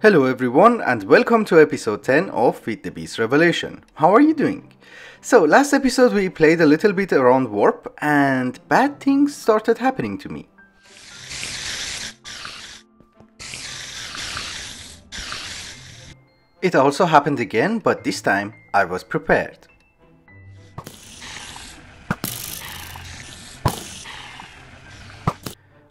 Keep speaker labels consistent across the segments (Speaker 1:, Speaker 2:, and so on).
Speaker 1: Hello everyone and welcome to episode 10 of FTB Revelation. How are you doing? So last episode we played a little bit around warp and bad things started happening to me. It also happened again, but this time I was prepared.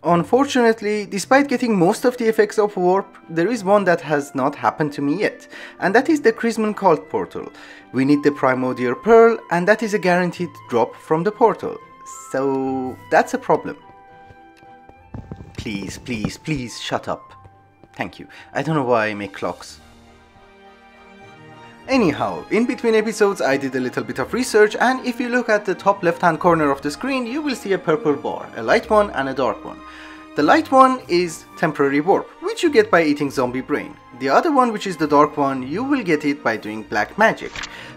Speaker 1: Unfortunately, despite getting most of the effects of warp, there is one that has not happened to me yet, and that is the Chrisman Cult portal. We need the Primordial Pearl, and that is a guaranteed drop from the portal. So that's a problem. Please, please, please shut up. Thank you. I don't know why I make clocks. Anyhow, in between episodes I did a little bit of research, and if you look at the top left hand corner of the screen you will see a purple bar, a light one and a dark one. The light one is temporary warp, which you get by eating zombie brain. The other one, which is the dark one, you will get it by doing black magic,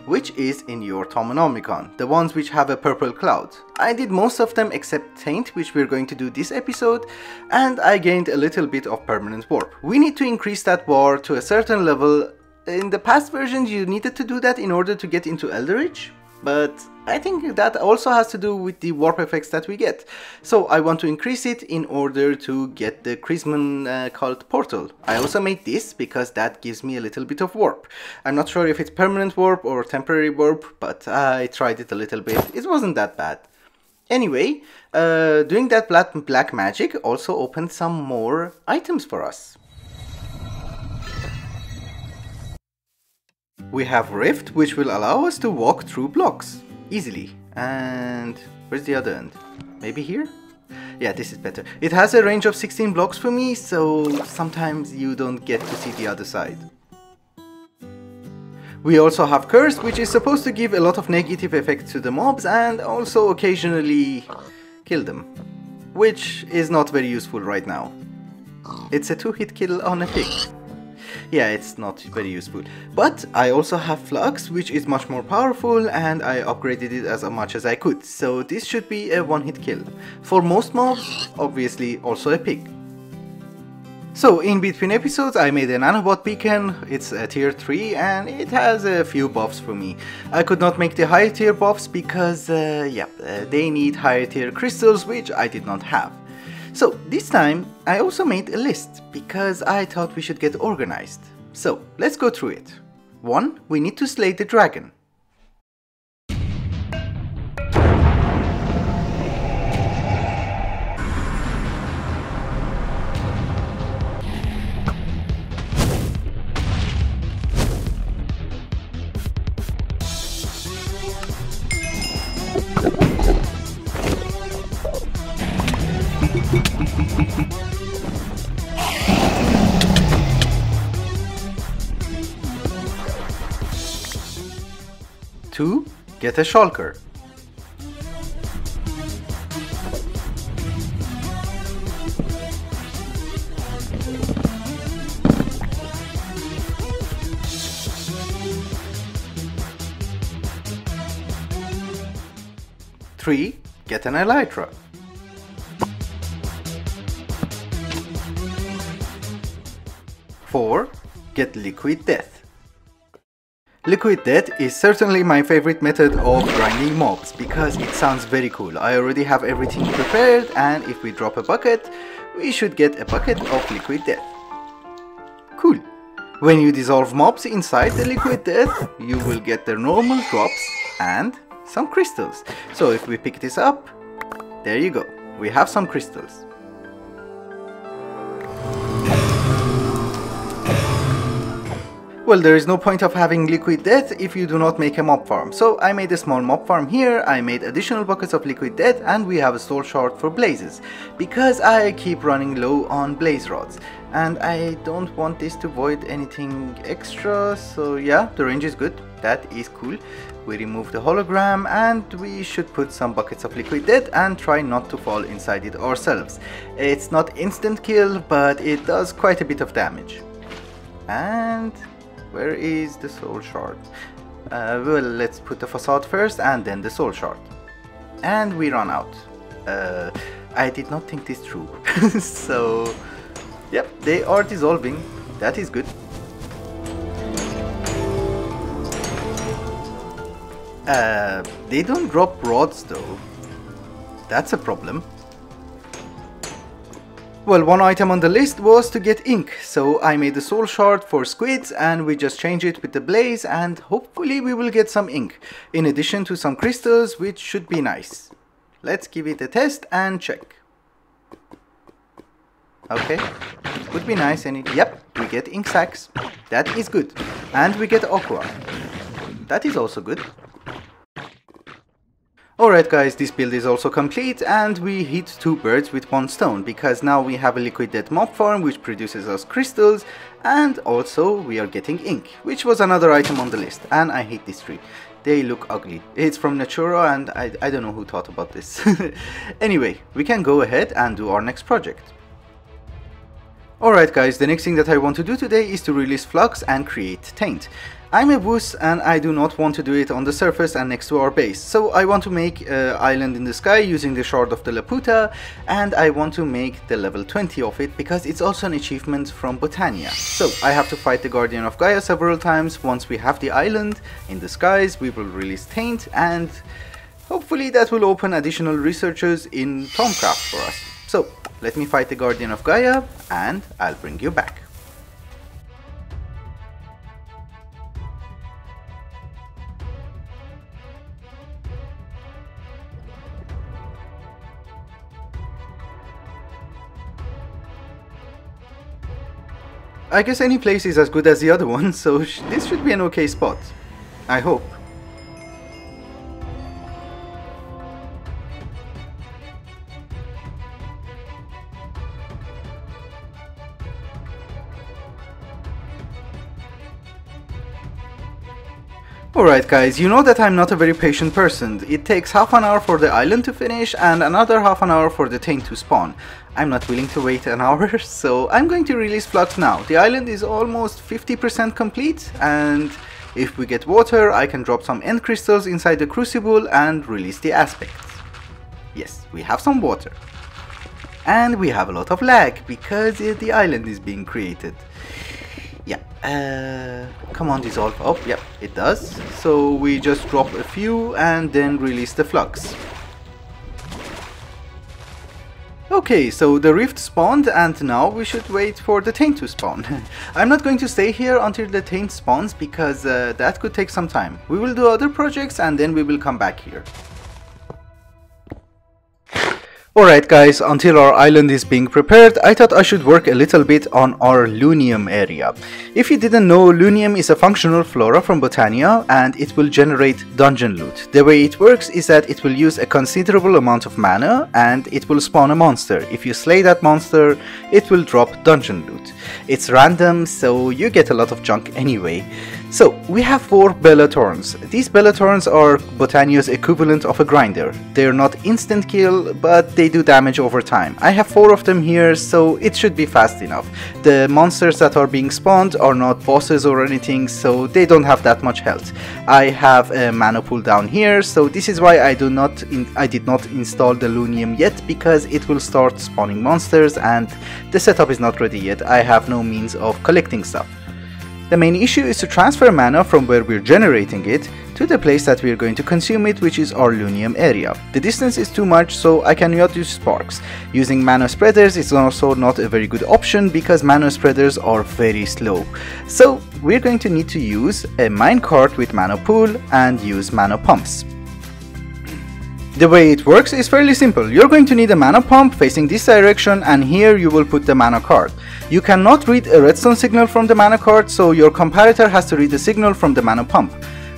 Speaker 1: which is in your Thaumcraft, the ones which have a purple cloud. I did most of them except taint, which we're going to do this episode, and I gained a little bit of permanent warp. We need to increase that bar to a certain level. In the past versions you needed to do that in order to get into Eldrich, but I think that also has to do with the warp effects that we get. So I want to increase it in order to get the Chrisman Cult portal. I also made this because that gives me a little bit of warp. I'm not sure if it's permanent warp or temporary warp, but I tried it a little bit. It wasn't that bad. Anyway, doing that black magic also opened some more items for us. We have Rift, which will allow us to walk through blocks easily. And where's the other end? Maybe here? Yeah, this is better. It has a range of 16 blocks for me, so sometimes you don't get to see the other side. We also have Curse, which is supposed to give a lot of negative effects to the mobs and also occasionally kill them, which is not very useful right now. It's a 2-hit kill on a pig. Yeah, it's not very useful. But I also have Flux, which is much more powerful, and I upgraded it as much as I could. So this should be a 1-hit kill. For most mobs, obviously also a pig. So in between episodes I made a nanobot beacon. It's a tier 3 and it has a few buffs for me. I could not make the higher tier buffs because they need higher tier crystals, which I did not have. So this time I also made a list because I thought we should get organized. So let's go through it. 1. We need to slay the dragon. 2. Get a shulker. 3. Get an elytra. 4. Get liquid death. Liquid death is certainly my favorite method of grinding mobs because it sounds very cool. I already have everything prepared, and if we drop a bucket, we should get a bucket of liquid death. Cool. When you dissolve mobs inside the liquid death, you will get their normal drops and some crystals. So if we pick this up, there you go. We have some crystals. Well, there is no point of having liquid death if you do not make a mob farm. So I made a small mob farm here, I made additional buckets of liquid death, and we have a soul shard for blazes. Because I keep running low on blaze rods. And I don't want this to void anything extra, so yeah, the range is good. That is cool. We remove the hologram and we should put some buckets of liquid death and try not to fall inside it ourselves. It's not instant kill, but it does quite a bit of damage. And where is the soul shard? Well, let's put the facade first and then the soul shard. And we run out. I did not think this through. So, yep, they are dissolving. that is good. They don't drop rods though. That's a problem. Well, one item on the list was to get ink, so I made a soul shard for squids and we just change it with the blaze and hopefully we will get some ink, in addition to some crystals, which should be nice. Let's give it a test and check. Okay, would be nice, and yep, we get ink sacs. That is good. And we get aqua. That is also good. Alright guys, this build is also complete and we hit 2 birds with 1 stone, because now we have a liquid death mob farm which produces us crystals, and also we are getting ink, which was another item on the list. And I hate this tree. They look ugly. It's from Natura and I don't know who thought about this. Anyway, we can go ahead and do our next project. Alright guys, the next thing that I want to do today is to release flux and create taint. I'm a wuss and I do not want to do it on the surface and next to our base, so I want to make an island in the sky using the shard of the laputa, and I want to make the level 20 of it because it's also an achievement from Botania. So I have to fight the Guardian of Gaia several times. Once we have the island in the skies, we will release taint, and hopefully that will open additional researchers in Thaumcraft for us. So let me fight the Guardian of Gaia and I'll bring you back. I guess any place is as good as the other one, so this should be an okay spot. I hope. Alright guys, you know that I'm not a very patient person. It takes half an hour for the island to finish and another half an hour for the taint to spawn. I'm not willing to wait an hour, so I'm going to release flux now. The island is almost 50% complete, and if we get water, I can drop some end crystals inside the crucible and release the aspects. Yes, we have some water. And we have a lot of lag because the island is being created. Yeah, come on, dissolve. Oh, yeah, it does. So we just drop a few and then release the flux. Okay, so the rift spawned and now we should wait for the taint to spawn. I'm not going to stay here until the taint spawns because that could take some time. We will do other projects and then we will come back here. Alright guys, until our island is being prepared, I thought I should work a little bit on our Loonium area. If you didn't know, Loonium is a functional flora from Botania and it will generate dungeon loot. The way it works is that it will use a considerable amount of mana and it will spawn a monster. If you slay that monster, it will drop dungeon loot. It's random, so you get a lot of junk anyway. So, we have 4 Bellatorns. These Bellatorns are Botania's equivalent of a grinder. They're not instant kill, but they do damage over time. I have 4 of them here, so it should be fast enough. The monsters that are being spawned are not bosses or anything, so they don't have that much health. I have a mana pool down here, so this is why I did not install the Loonium yet, because it will start spawning monsters and the setup is not ready yet. I have no means of collecting stuff. The main issue is to transfer mana from where we're generating it to the place that we're going to consume it, which is our Loonium area. The distance is too much, so I cannot use sparks. Using mana spreaders is also not a very good option because mana spreaders are very slow. So we're going to need to use a minecart with mana pool and use mana pumps. The way it works is fairly simple. You're going to need a mana pump facing this direction, and here you will put the mana card. You cannot read a redstone signal from the mana card, so your comparator has to read the signal from the mana pump.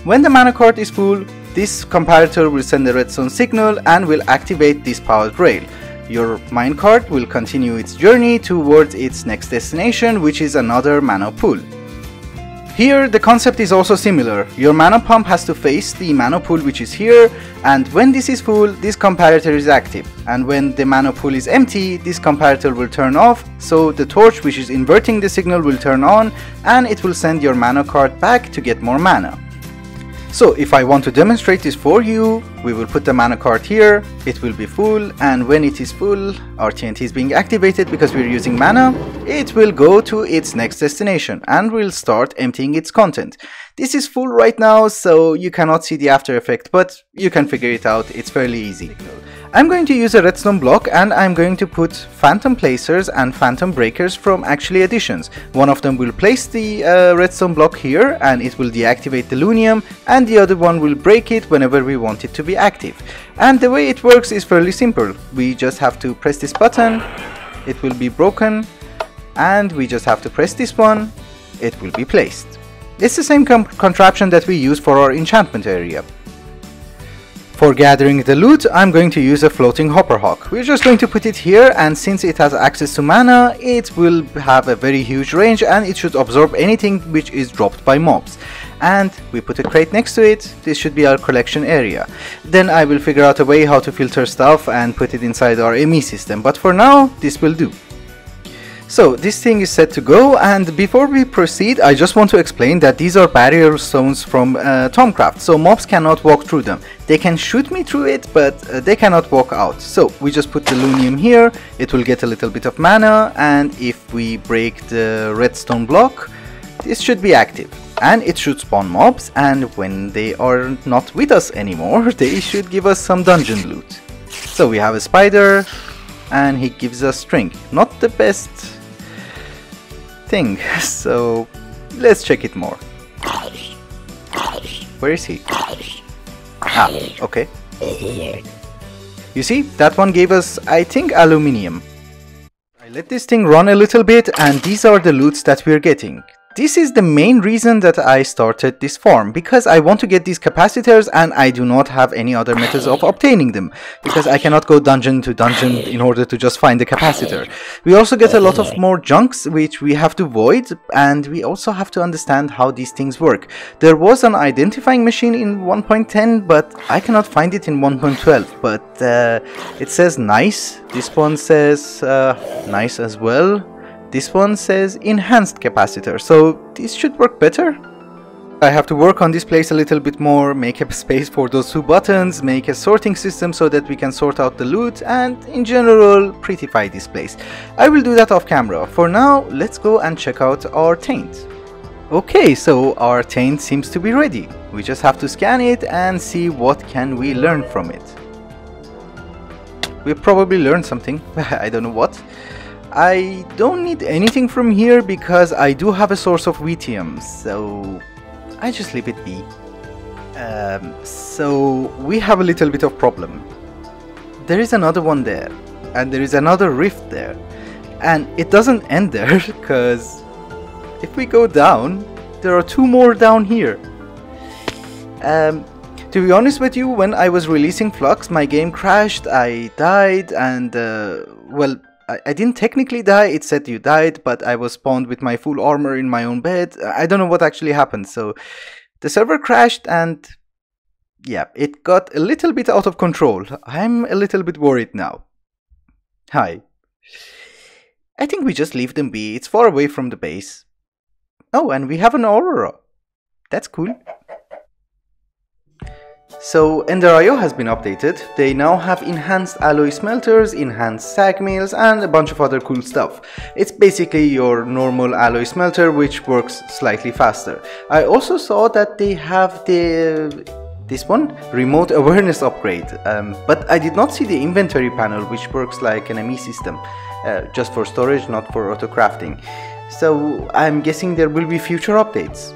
Speaker 1: When the mana card is full, this comparator will send a redstone signal and will activate this powered rail. Your minecart will continue its journey towards its next destination, which is another mana pool. Here the concept is also similar. Your mana pump has to face the mana pool, which is here, and when this is full, this comparator is active, and when the mana pool is empty, this comparator will turn off, so the torch, which is inverting the signal, will turn on and it will send your mana card back to get more mana. So if I want to demonstrate this for you, we will put the mana card here, it will be full, and when it is full, our TNT is being activated because we're using mana, it will go to its next destination and will start emptying its content. This is full right now, so you cannot see the after effect, but you can figure it out, it's fairly easy. I'm going to use a redstone block and I'm going to put phantom placers and phantom breakers from actually additions. One of them will place the redstone block here and it will deactivate the Loonium, and the other one will break it whenever we want it to be active. And the way it works is fairly simple. We just have to press this button, it will be broken, and we just have to press this one, it will be placed. It's the same contraption that we use for our enchantment area. For gathering the loot, I'm going to use a floating hopper hawk. We're just going to put it here, and since it has access to mana, it will have a very huge range and it should absorb anything which is dropped by mobs. And we put a crate next to it. This should be our collection area. Then I will figure out a way how to filter stuff and put it inside our ME system, but for now, this will do. So this thing is set to go, and before we proceed I just want to explain that these are barrier stones from Thaumcraft, so mobs cannot walk through them. They can shoot me through it, but they cannot walk out. So we just put the Loonium here, it will get a little bit of mana, and if we break the redstone block, this should be active. And it should spawn mobs, and when they are not with us anymore, they should give us some dungeon loot. So we have a spider, and he gives us string. Not the best thing, so let's check it more. Where is he? Ah, okay. You see, that one gave us, I think, aluminium. I let this thing run a little bit, and these are the loots that we're getting. This is the main reason that I started this farm, because I want to get these capacitors and I do not have any other methods of obtaining them, because I cannot go dungeon to dungeon in order to just find the capacitor. We also get a lot of more junks which we have to void, and we also have to understand how these things work. There was an identifying machine in 1.10, but I cannot find it in 1.12, but it says nice, this one says nice as well. This one says enhanced capacitor, so this should work better. I have to work on this place a little bit more, make a space for those two buttons, make a sorting system so that we can sort out the loot, and in general prettify this place. I will do that off camera. For now, let's go and check out our taint. Okay, so our taint seems to be ready. We just have to scan it and see what can we learn from it. We'll probably learn something, I don't know what. I don't need anything from here because I do have a source of wheatium, so I just leave it be. So we have a little bit of problem. There is another one there, and there is another rift there, and it doesn't end there because if we go down, there are two more down here. To be honest with you, when I was releasing Flux, my game crashed, I died, and well, I didn't technically die, it said you died, but I was spawned with my full armor in my own bed. I don't know what actually happened, so the server crashed and yeah, it got a little bit out of control. I'm a little bit worried now. Hi. I think we just leave them be, it's far away from the base. Oh, and we have an aurora. That's cool. So Ender.io has been updated. They now have enhanced alloy smelters, enhanced sag mills, and a bunch of other cool stuff. It's basically your normal alloy smelter which works slightly faster. I also saw that they have this one, remote awareness upgrade, but I did not see the inventory panel which works like an ME system, just for storage, not for auto crafting. So I'm guessing there will be future updates.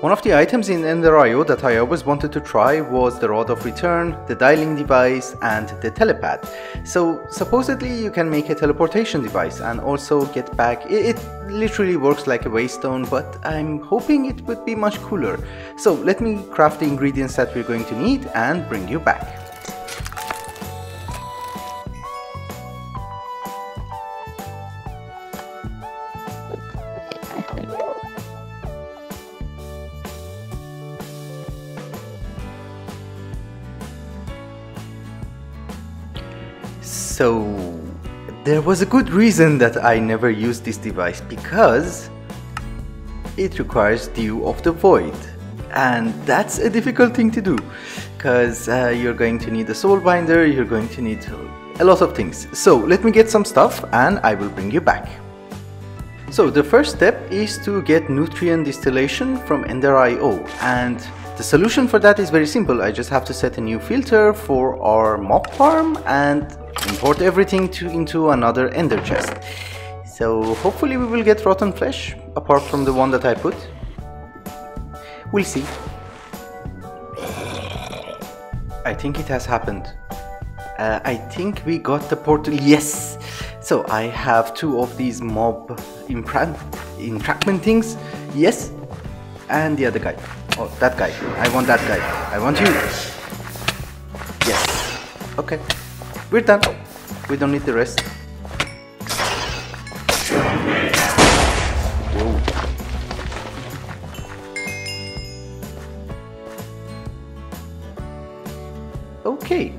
Speaker 1: One of the items in Ender.io that I always wanted to try was the Rod of Return, the dialing device, and the telepad. So supposedly you can make a teleportation device and also get back. It literally works like a waystone, but I'm hoping it would be much cooler. So let me craft the ingredients that we're going to need and bring you back. So there was a good reason that I never used this device, because it requires Dew of the Void. And that's a difficult thing to do, because you're going to need a soul binder, you're going to need a lot of things. So let me get some stuff and I will bring you back. So the first step is to get Nutrient Distillation from Ender.io, and the solution for that is very simple. I just have to set a new filter for our mob farm and import everything into another Ender chest. So hopefully we will get rotten flesh, apart from the one that I put. We'll see. I think it has happened. I think we got the portal. Yes! So I have 2 of these mob entrapment things. Yes! And the other guy. Oh, that guy. I want that guy. I want you. Yes. Okay. We're done. We don't need the rest. Whoa. Okay.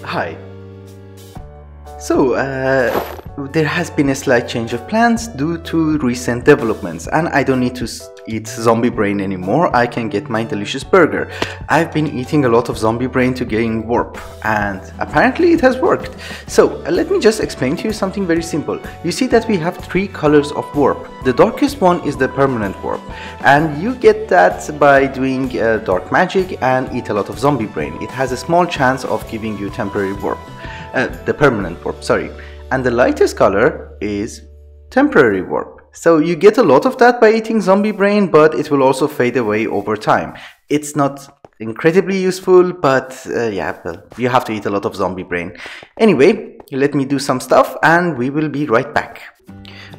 Speaker 1: Hi. So, there has been a slight change of plans due to recent developments, and I don't need to eat zombie brain anymore. I can get my delicious burger. I've been eating a lot of zombie brain to gain warp, and apparently it has worked. So let me just explain to you something very simple. You see that we have 3 colors of warp. The darkest one is the permanent warp, and you get that by doing dark magic and eat a lot of zombie brain. It has a small chance of giving you temporary warp, the permanent warp, sorry. And the lightest color is temporary warp. So you get a lot of that by eating zombie brain, but it will also fade away over time. It's not incredibly useful, but yeah, well, you have to eat a lot of zombie brain. Anyway, let me do some stuff and we will be right back.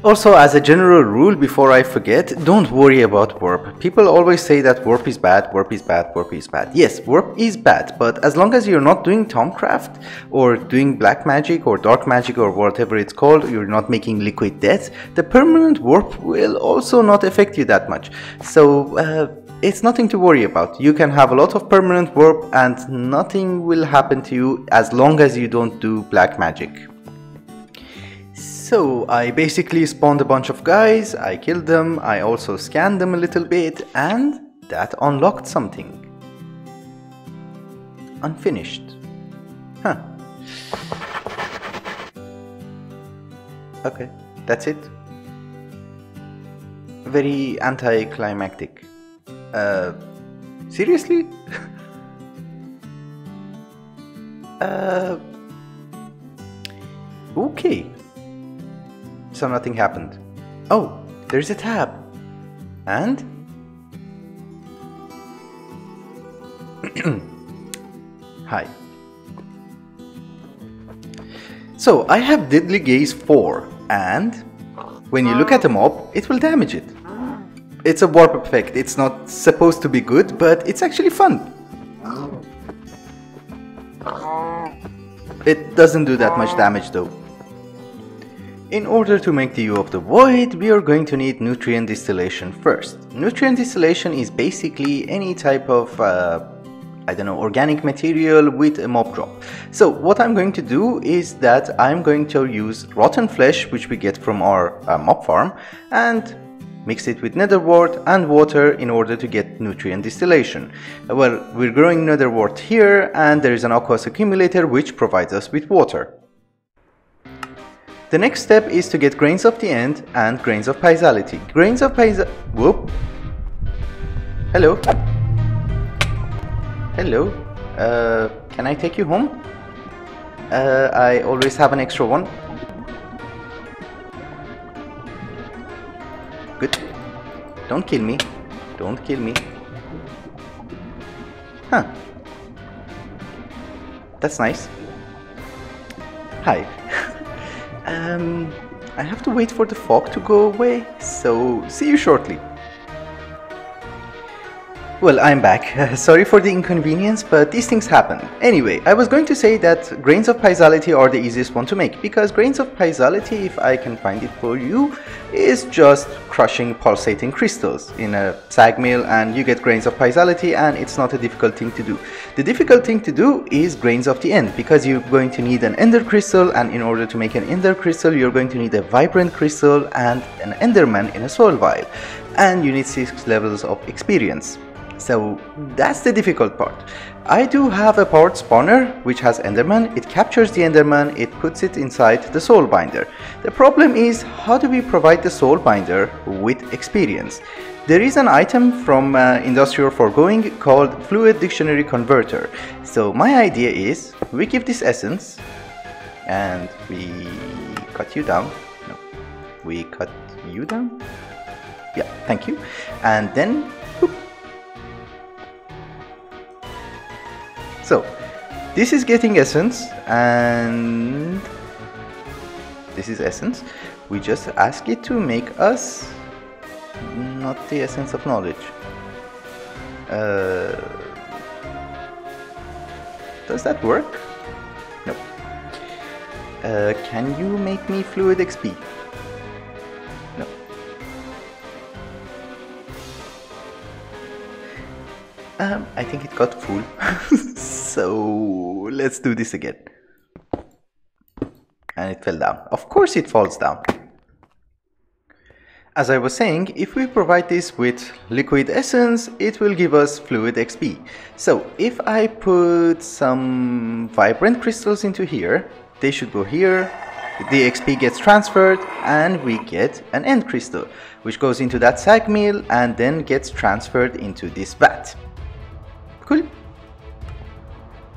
Speaker 1: Also, as a general rule, before I forget, don't worry about warp. People always say that warp is bad, warp is bad, warp is bad. Yes, warp is bad, but as long as you're not doing Thaumcraft or doing black magic or dark magic or whatever it's called, you're not making liquid death, the permanent warp will also not affect you that much. So it's nothing to worry about. You can have a lot of permanent warp and nothing will happen to you as long as you don't do black magic. So I basically spawned a bunch of guys, I killed them, I also scanned them a little bit, and that unlocked something. Unfinished. Huh. Okay, that's it. Very anticlimactic. Seriously? Okay. So nothing happened. Oh, there's a tab. And? Hi. So I have Deadly Gaze 4, and when you look at a mob, it will damage it. It's a warp effect. It's not supposed to be good, but it's actually fun. It doesn't do that much damage though. In order to make the U of the Void, we are going to need Nutrient Distillation first. Nutrient Distillation is basically any type of, I don't know, organic material with a mob drop. So what I'm going to do is that I'm going to use rotten flesh, which we get from our mob farm, and mix it with nether wart and water in order to get nutrient distillation. Well, we're growing nether wart here, and there is an aqueous accumulator which provides us with water. The next step is to get grains of the end and grains of piezoality. Grains of whoop. Hello. Hello. Can I take you home? I always have an extra one. Good. Don't kill me. Don't kill me. Huh. That's nice. Hi. I have to wait for the fog to go away, so see you shortly. Well, I'm back. Sorry for the inconvenience, but these things happen. Anyway, I was going to say that grains of piezoality are the easiest one to make, because grains of piezoality, if I can find it for you, is just crushing pulsating crystals in a sag mill and you get grains of piezoality, and it's not a difficult thing to do. The difficult thing to do is grains of the end, because you're going to need an ender crystal, and in order to make an ender crystal you're going to need a vibrant crystal and an enderman in a soil vial, and you need 6 levels of experience. So that's the difficult part. I do have a powered spawner which has enderman. It captures the enderman, it puts it inside the soul binder. The problem is, how do we provide the soul binder with experience? There is an item from Industrial Foregoing called Fluid Dictionary Converter. So my idea is, we give this essence and we cut you down. No, we cut you down. Yeah, thank you. And then whoop. So this is getting essence, and this is essence. We just ask it to make us not the essence of knowledge. Does that work? No. Can you make me fluid XP? No. I think it got full. So let's do this again. And it fell down. Of course it falls down. As I was saying, if we provide this with liquid essence, it will give us fluid XP. So if I put some vibrant crystals into here, they should go here, the XP gets transferred, and we get an end crystal, which goes into that sag mill and then gets transferred into this vat. Cool.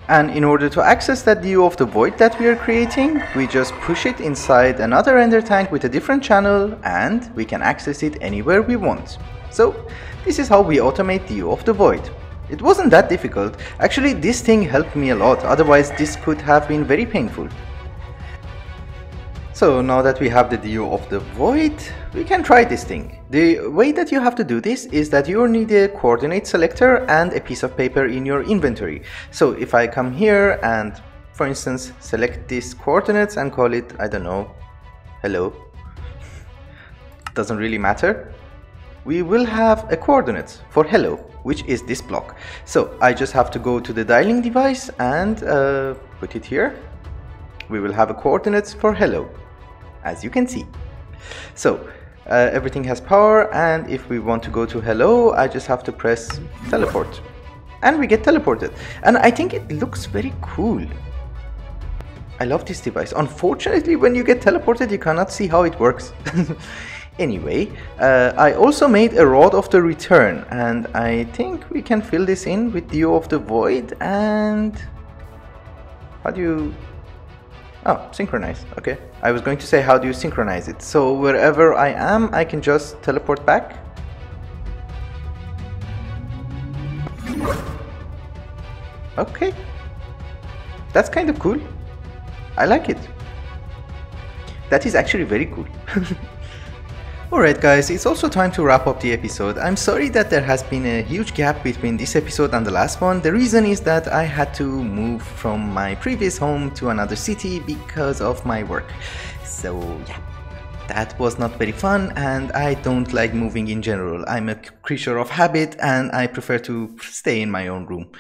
Speaker 1: And in order to access that DO of the void that we are creating, we just push it inside another ender tank with a different channel, and we can access it anywhere we want. So this is how we automate DO of the void. It wasn't that difficult. Actually, this thing helped me a lot, otherwise this could have been very painful. So now that we have the DO of the void, we can try this thing. The way that you have to do this is that you need a coordinate selector and a piece of paper in your inventory. So if I come here and, for instance, select these coordinates and call it, I don't know, hello, doesn't really matter, we will have a coordinate for hello, which is this block. So I just have to go to the dialing device and put it here. We will have a coordinates for hello, as you can see. So everything has power, and if we want to go to hello, I just have to press teleport and we get teleported. And I think it looks very cool. I love this device. Unfortunately, when you get teleported, you cannot see how it works. Anyway, I also made a rod of the return, and I think we can fill this in with DO of the void. And how do you... Oh, synchronize. Okay. I was going to say, how do you synchronize it? So wherever I am, I can just teleport back. Okay. That's kind of cool. I like it. That is actually very cool. Alright guys, it's also time to wrap up the episode. I'm sorry that there has been a huge gap between this episode and the last one. The reason is that I had to move from my previous home to another city because of my work. So yeah, that was not very fun, and I don't like moving in general. I'm a creature of habit and I prefer to stay in my own room.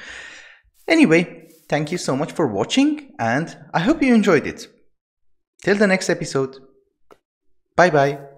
Speaker 1: Anyway, thank you so much for watching, and I hope you enjoyed it. Till the next episode. Bye bye.